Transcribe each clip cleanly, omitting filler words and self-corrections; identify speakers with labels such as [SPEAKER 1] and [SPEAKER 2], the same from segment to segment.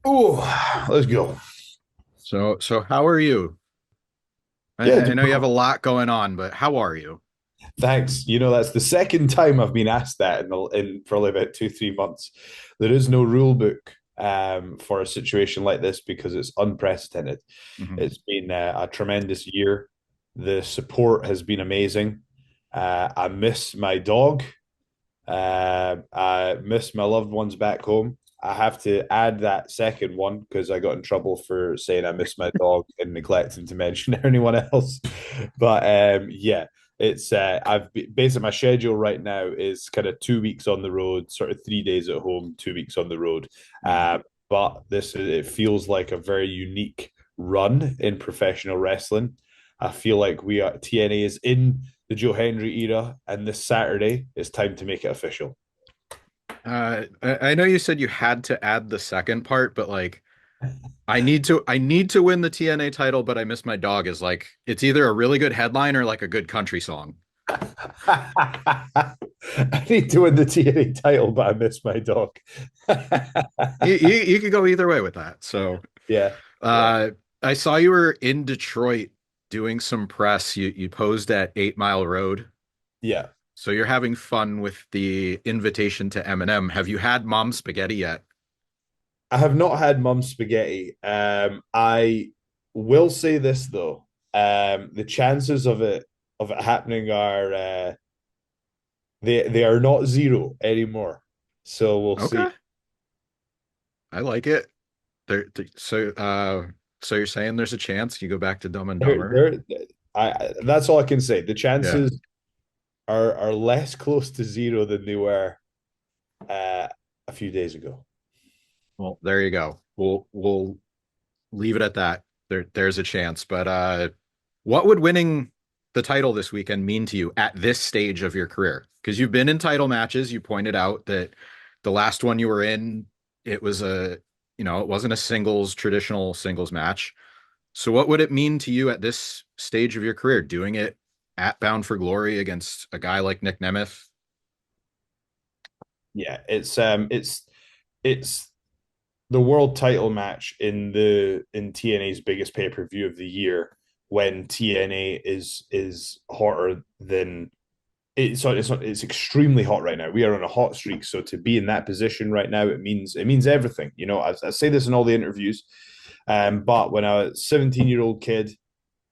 [SPEAKER 1] Oh, let's go.
[SPEAKER 2] So how are you?
[SPEAKER 1] Yeah,
[SPEAKER 2] I know you have a lot going on, but how are you?
[SPEAKER 1] thanks. That's the second time I've been asked that in probably about 2, 3 months. There is no rule book for a situation like this because it's unprecedented.
[SPEAKER 2] Mhm.
[SPEAKER 1] It's been a tremendous year. The support has been amazing. I miss my dog. I miss my loved ones back home. I have to add that second one because I got in trouble for saying I miss my dog and neglecting to mention anyone else. But yeah, it's basically my schedule right now is kind of 2 weeks on the road, sort of 3 days at home, 2 weeks on the road.
[SPEAKER 2] Mhm.
[SPEAKER 1] But it feels like a very unique run in professional wrestling. I feel like we are TNA is in the Joe Hendry era, and this Saturday it's time to make it official.
[SPEAKER 2] I know you said you had to add the second part, but like I need to win the TNA title, but I miss my dog is like it's either a really good headline or like a good country song.
[SPEAKER 1] I need to win the TNA title, but I miss my dog.
[SPEAKER 2] You could go either way with that. So
[SPEAKER 1] Yeah, yeah,
[SPEAKER 2] uh I saw you were in Detroit doing some press. You posed at 8 Mile Road.
[SPEAKER 1] yeah.
[SPEAKER 2] So you're having fun with the invitation to Eminem. Have you had mom spaghetti yet?
[SPEAKER 1] I have not had mum spaghetti. I will say this though, the chances of it happening are they are not zero anymore. So we'll see.
[SPEAKER 2] Okay. I like it. So you're saying there's a chance you go back to Dumb and
[SPEAKER 1] There,
[SPEAKER 2] Dumber?
[SPEAKER 1] there, that's all I can say. The
[SPEAKER 2] Yeah.
[SPEAKER 1] chances are less close to zero than they were uh, a few days ago.
[SPEAKER 2] Well, there you go. We'll leave it at that. There's a chance. But what would winning the title this weekend mean to you at this stage of your career? Because you've been in title matches. You pointed out that the last one you were in, it was it wasn't a traditional singles match. So what would it mean to you at this stage of your career, doing it at Bound for Glory against a guy like Nick Nemeth?
[SPEAKER 1] Yeah, it's the world title match in TNA's biggest pay per view of the year when TNA is hotter than it's extremely hot right now. We are on a hot streak, so to be in that position right now, it means everything. I say this in all the interviews, but when I was a 17-year-old kid,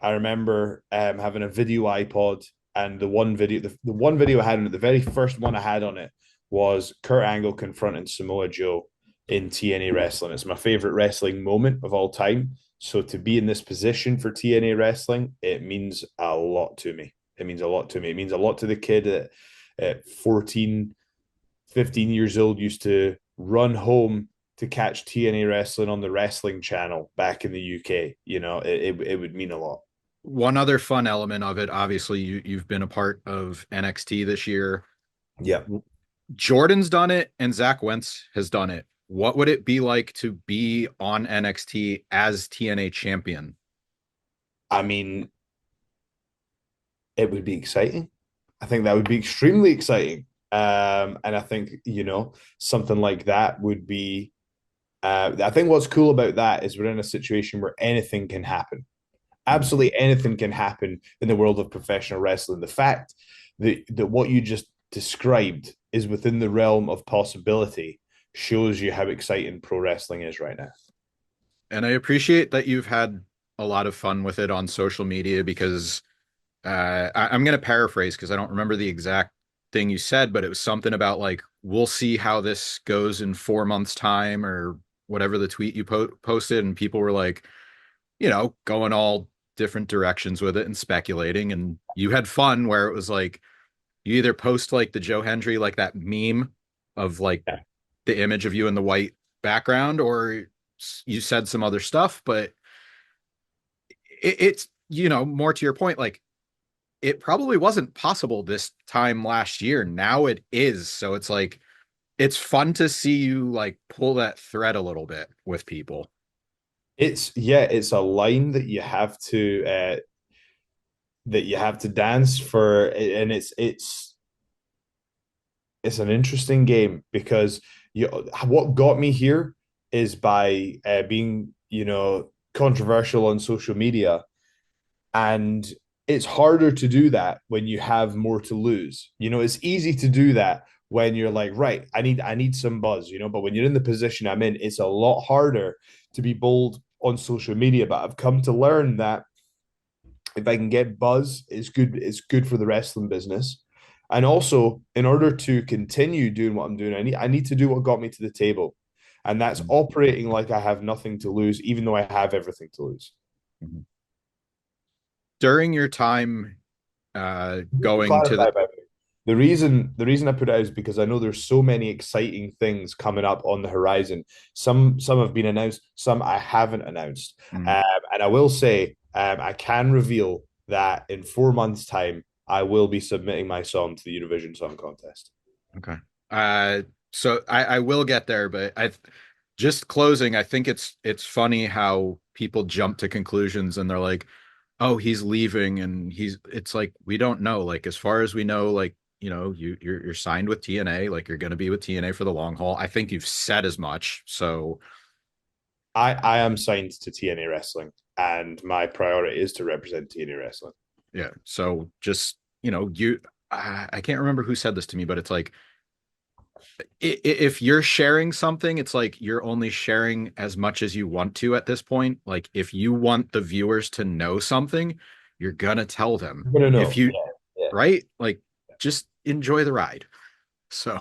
[SPEAKER 1] I remember having a video iPod, and the one video I had on it, the very first one I had on it was Kurt Angle confronting Samoa Joe in TNA wrestling. It's my favorite wrestling moment of all time. So to be in this position for TNA wrestling, it means a lot to me. It means a lot to me. It means a lot to the kid at 14, 15 years old used to run home to catch TNA wrestling on the wrestling channel back in the UK. It would mean a lot.
[SPEAKER 2] One other fun element of it, obviously, you've been a part of NXT this year.
[SPEAKER 1] Yeah.
[SPEAKER 2] Jordan's done it and Zach Wentz has done it. What would it be like to be on NXT as TNA champion?
[SPEAKER 1] I mean, it would be exciting. I think that would be extremely exciting. And I think, something like that would be, I think what's cool about that is we're in a situation where anything can happen.
[SPEAKER 2] Mhm.
[SPEAKER 1] Absolutely anything can happen in the world of professional wrestling. The fact that what you just described is within the realm of possibility shows you how exciting pro wrestling is right now.
[SPEAKER 2] And I appreciate that you've had a lot of fun with it on social media because I'm going to paraphrase because I don't remember the exact thing you said, but it was something about like, we'll see how this goes in 4 months' time or whatever the tweet you posted. And people were like, going all different directions with it and speculating. And you had fun where it was like, you either post like the Joe Hendry, like that meme of like
[SPEAKER 1] Yeah.
[SPEAKER 2] the image of you in the white background, or you said some other stuff, but it's, more to your point, like it probably wasn't possible this time last year. Now it is. So it's like, it's fun to see you like pull that thread a little bit with people.
[SPEAKER 1] It's a line that you have to dance for, and it's an interesting game because what got me here is by being, controversial on social media. And it's harder to do that when you have more to lose. It's easy to do that when you're like, right, I need some buzz, but when you're in the position I'm in, it's a lot harder to be bold on social media. But I've come to learn that if I can get buzz, it's good for the wrestling business. And also, in order to continue doing what I'm doing, I need to do what got me to the table. And that's
[SPEAKER 2] Mhm.
[SPEAKER 1] operating like I have nothing to lose, even though I have everything to lose.
[SPEAKER 2] Mhm. During your time
[SPEAKER 1] To
[SPEAKER 2] going to
[SPEAKER 1] clarify,
[SPEAKER 2] the
[SPEAKER 1] by the way, the reason I put it out is because I know there's so many exciting things coming up on the horizon. Some have been announced, some I haven't announced.
[SPEAKER 2] Mhm.
[SPEAKER 1] And I will say, I can reveal that in 4 months' time, I will be submitting my song to the Eurovision Song Contest.
[SPEAKER 2] Okay. Uh, so I will get there, but I just closing, I think it's funny how people jump to conclusions and they're like, oh, he's leaving and it's like we don't know. Like as far as we know, like, you're signed with TNA, like you're gonna be with TNA for the long haul. I think you've said as much. So
[SPEAKER 1] I am signed to TNA Wrestling, and my priority is to represent TNA Wrestling.
[SPEAKER 2] yeah. So just, I can't remember who said this to me, but it's like if you're sharing something, it's like you're only sharing as much as you want to at this point. Like if you want the viewers to know something, you're gonna tell them.
[SPEAKER 1] I'm gonna
[SPEAKER 2] If
[SPEAKER 1] know.
[SPEAKER 2] you,
[SPEAKER 1] Yeah, yeah.
[SPEAKER 2] right? Like just enjoy the ride. So,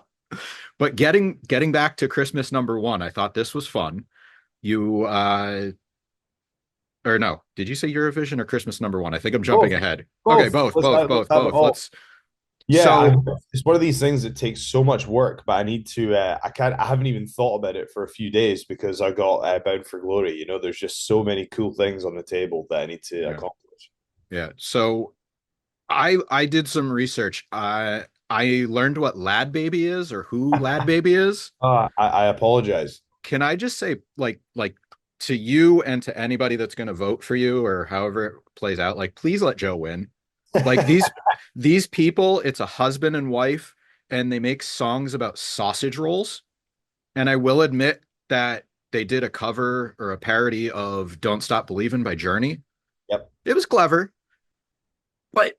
[SPEAKER 2] but getting back to Christmas number one, I thought this was fun. You or no, did you say Eurovision or Christmas number one? I think I'm jumping
[SPEAKER 1] Both,
[SPEAKER 2] ahead. Okay,
[SPEAKER 1] both.
[SPEAKER 2] both,
[SPEAKER 1] Let's
[SPEAKER 2] both,
[SPEAKER 1] have, let's
[SPEAKER 2] both,
[SPEAKER 1] have it
[SPEAKER 2] both.
[SPEAKER 1] all.
[SPEAKER 2] Let's
[SPEAKER 1] Yeah,
[SPEAKER 2] so
[SPEAKER 1] it's one of these things that takes so much work, but I need to. I haven't even thought about it for a few days because I got Bound for Glory. There's just so many cool things on the table that I need to
[SPEAKER 2] yeah,
[SPEAKER 1] accomplish.
[SPEAKER 2] yeah. So I did some research. I learned what LadBaby is or who LadBaby is.
[SPEAKER 1] I apologize.
[SPEAKER 2] Can I just say, like to you and to anybody that's going to vote for you or however it plays out, like please let Joe win. Like these people, it's a husband and wife, and they make songs about sausage rolls. And I will admit that they did a cover or a parody of "Don't Stop Believin'" by Journey.
[SPEAKER 1] Yep.
[SPEAKER 2] It was clever, but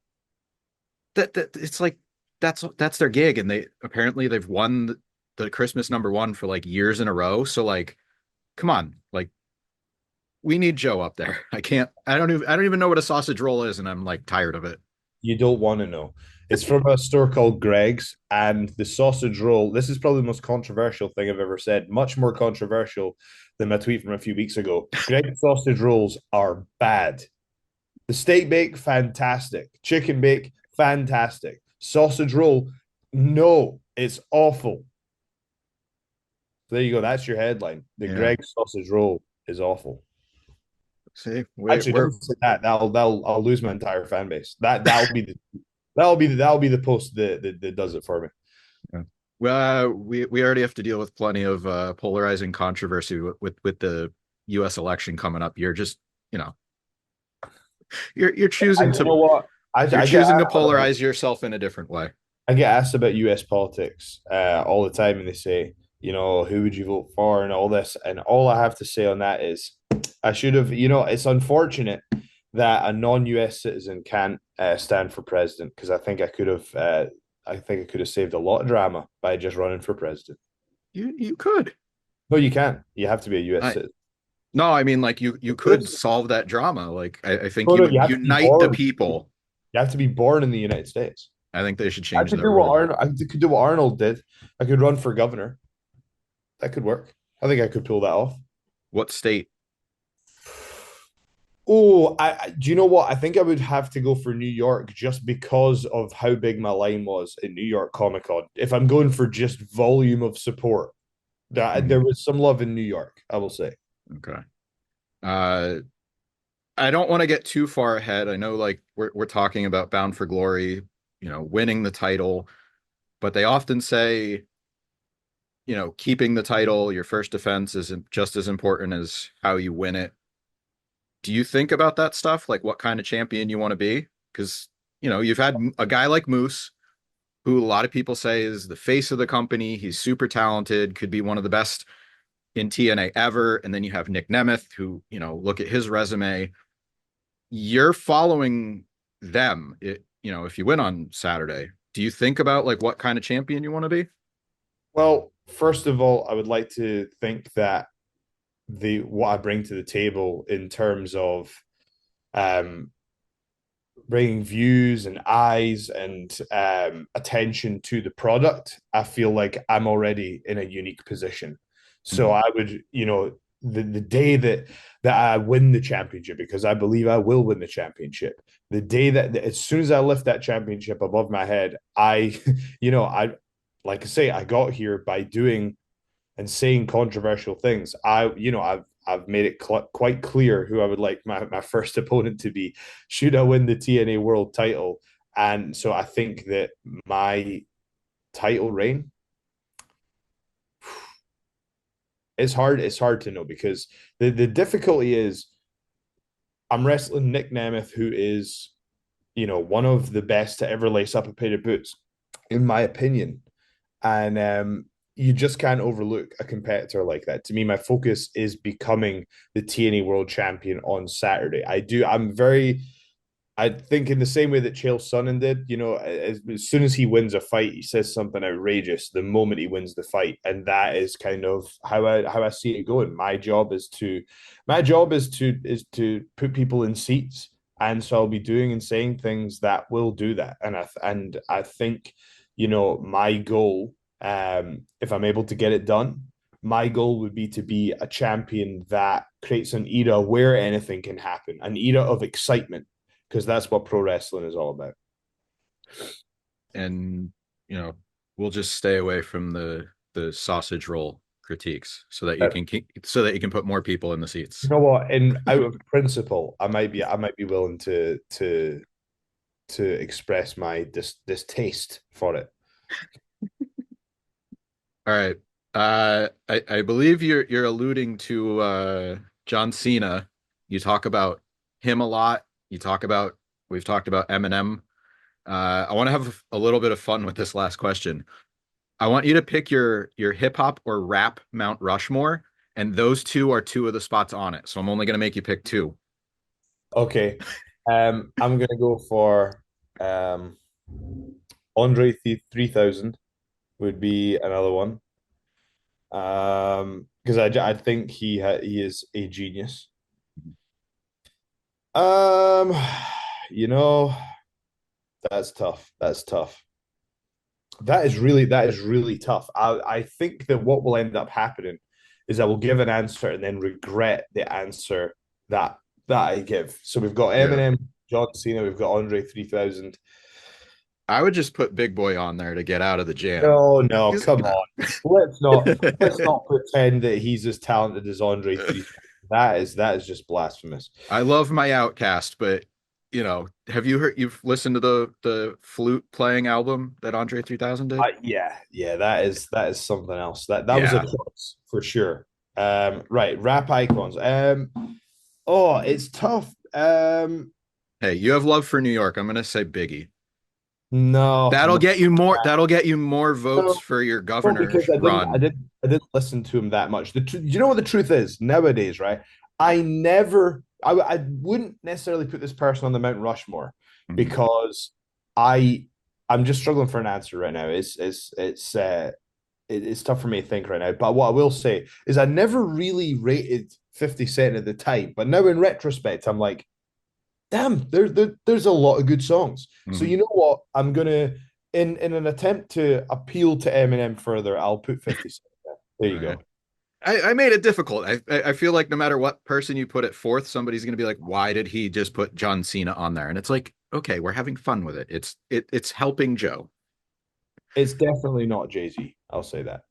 [SPEAKER 2] that it's like that's their gig, and they've won the Christmas number one for like years in a row. So like, come on, like we need Joe up there. I don't even know what a sausage roll is, and I'm like tired of it.
[SPEAKER 1] You don't want to know. It's from a store called Greg's, and the sausage roll. This is probably the most controversial thing I've ever said. Much more controversial than my tweet from a few weeks ago. Greg's sausage rolls are bad. The steak bake, fantastic. Chicken bake, fantastic. Sausage roll, no, it's awful. So there you go. That's your headline. The
[SPEAKER 2] Yeah.
[SPEAKER 1] Greg sausage roll is awful.
[SPEAKER 2] See,
[SPEAKER 1] Actually, don't say that. I'll lose my entire fan base. That'll be the post that does it for me.
[SPEAKER 2] yeah. Well, we already have to deal with plenty of polarizing controversy with the U.S. election coming up. You're just, you know, you're choosing
[SPEAKER 1] And you know
[SPEAKER 2] to
[SPEAKER 1] what? I,
[SPEAKER 2] you're
[SPEAKER 1] I get
[SPEAKER 2] choosing to
[SPEAKER 1] asked about
[SPEAKER 2] polarize yourself in a different way.
[SPEAKER 1] I get asked about US politics all the time, and they say, who would you vote for and all this. And all I have to say on that is I should have, it's unfortunate that a non-US citizen can't stand for president because I think I could have saved a lot of drama by just running for president.
[SPEAKER 2] You could.
[SPEAKER 1] No, you can't. You have to be a US
[SPEAKER 2] I
[SPEAKER 1] citizen.
[SPEAKER 2] No, I mean like you could solve that drama. Like I think
[SPEAKER 1] No,
[SPEAKER 2] you
[SPEAKER 1] no, you
[SPEAKER 2] would
[SPEAKER 1] have to be
[SPEAKER 2] unite the
[SPEAKER 1] born.
[SPEAKER 2] people.
[SPEAKER 1] You have to be born in the United States.
[SPEAKER 2] I think they should
[SPEAKER 1] I
[SPEAKER 2] change
[SPEAKER 1] could
[SPEAKER 2] that
[SPEAKER 1] do what
[SPEAKER 2] rule.
[SPEAKER 1] Arnold. I could do what Arnold did. I could run for governor. That could work. I think I could pull that off.
[SPEAKER 2] What state?
[SPEAKER 1] Oh, do you know what? I think I would have to go for New York just because of how big my line was in New York Comic Con. If I'm going for just volume of support, that
[SPEAKER 2] Mhm.
[SPEAKER 1] there was some love in New York, I will say.
[SPEAKER 2] Okay. Uh, I don't want to get too far ahead. I know like we're talking about Bound for Glory, winning the title, but they often say, keeping the title, your first defense is just as important as how you win it. Do you think about that stuff? Like what kind of champion you want to be? Because, you've had a guy like Moose, who a lot of people say is the face of the company. He's super talented, could be one of the best, in TNA ever. And then you have Nick Nemeth, who, look at his resume. You're following them. If you win on Saturday, do you think about like what kind of champion you want to be?
[SPEAKER 1] Well, first of all, I would like to think that the what I bring to the table in terms of um, bringing views and eyes and attention to the product, I feel like I'm already in a unique position. So
[SPEAKER 2] Mhm.
[SPEAKER 1] I would, the day that I win the championship, because I believe I will win the championship, the day that as soon as I lift that championship above my head, I, I like I say, I got here by doing and saying controversial things. I've made it quite clear who I would like my first opponent to be should I win the TNA World Title, and so I think that my title reign is hard. It's hard to know because the difficulty is I'm wrestling Nick Nemeth, who is one of the best to ever lace up a pair of boots, in my opinion. And you just can't overlook a competitor like that. To me, my focus is becoming the TNA World Champion on Saturday. I'm very I think in the same way that Chael Sonnen did, as soon as he wins a fight, he says something outrageous the moment he wins the fight, and that is kind of how I see it going. My job is to put people in seats, and so I'll be doing and saying things that will do that. And I think, my goal, if I'm able to get it done, my goal would be to be a champion that creates an era where anything can happen, an era of excitement because that's what pro wrestling is all about.
[SPEAKER 2] And, you know, we'll just stay away from the sausage roll critiques so that you can put more people in the
[SPEAKER 1] You
[SPEAKER 2] seats.
[SPEAKER 1] know what? In out of principle, I might be willing to express my distaste for it.
[SPEAKER 2] All right. I believe you're alluding to John Cena. You talk about him a lot. We've talked about Eminem. I want to have a little bit of fun with this last question. I want you to pick your hip hop or rap Mount Rushmore, and those two are two of the spots on it. So I'm only gonna make you pick two.
[SPEAKER 1] Okay, I'm gonna go for Andre 3000 would be another one. Because I think he is a genius. Um, you know, that's tough. That's tough. That is really tough. I think that what will end up happening is I will give an answer and then regret the answer that that I give. So we've got
[SPEAKER 2] Yeah.
[SPEAKER 1] Eminem, John Cena, we've got Andre 3000.
[SPEAKER 2] I would just put Big Boy on there to get out of the jam.
[SPEAKER 1] No, no,
[SPEAKER 2] 'Cause,
[SPEAKER 1] come on. Let's not pretend that he's as talented as Andre 3000. That is just blasphemous.
[SPEAKER 2] I love my Outcast, but you've listened to the flute playing album that Andre 3000 did?
[SPEAKER 1] Yeah, that is something else. That was a
[SPEAKER 2] Yeah.
[SPEAKER 1] choice for sure. Right, rap icons. Oh, it's tough.
[SPEAKER 2] Hey, you have love for New York. I'm gonna say Biggie.
[SPEAKER 1] No, no,
[SPEAKER 2] That'll get you more votes
[SPEAKER 1] no,
[SPEAKER 2] for your
[SPEAKER 1] no,
[SPEAKER 2] governor
[SPEAKER 1] because I didn't, I
[SPEAKER 2] run.
[SPEAKER 1] didn't, I didn't listen to him that much. You know what the truth is nowadays, right? I wouldn't necessarily put this person on the Mount Rushmore
[SPEAKER 2] Mhm.
[SPEAKER 1] because I, I'm just struggling for an answer right now. It's tough for me to think right now. But what I will say is I never really rated 50 Cent at the time, but now in retrospect, I'm like, damn, there's a lot of good songs. So
[SPEAKER 2] Mhm.
[SPEAKER 1] you know what? I'm gonna in an attempt to appeal to Eminem further, I'll put 50 Cent there. There
[SPEAKER 2] All
[SPEAKER 1] you
[SPEAKER 2] right.
[SPEAKER 1] go.
[SPEAKER 2] I made it difficult. I feel like no matter what person you put it fourth, somebody's going to be like, "Why did he just put John Cena on there?" And it's like, okay, we're having fun with it. It's helping Joe.
[SPEAKER 1] It's definitely not Jay-Z. I'll say that.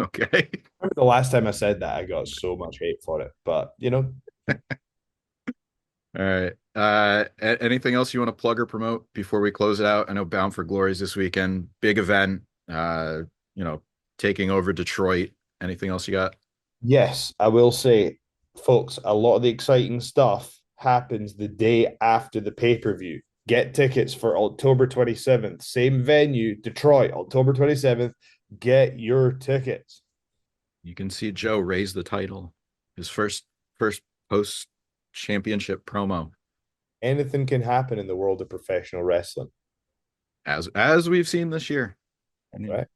[SPEAKER 2] Okay.
[SPEAKER 1] I remember the last time I said that, I got so much hate for it. But
[SPEAKER 2] All right. Anything else you want to plug or promote before we close it out? I know Bound for Glory is this weekend, big event. You know, taking over Detroit. Anything else you got?
[SPEAKER 1] yes, I will say, folks, a lot of the exciting stuff happens the day after the pay-per-view. Get tickets for October 27th. Same venue, Detroit, October 27th. Get your tickets.
[SPEAKER 2] You can see Joe raise the title. His first post championship promo,
[SPEAKER 1] Anything can happen in the world of professional wrestling,
[SPEAKER 2] as we've seen this year. I mean,
[SPEAKER 1] right?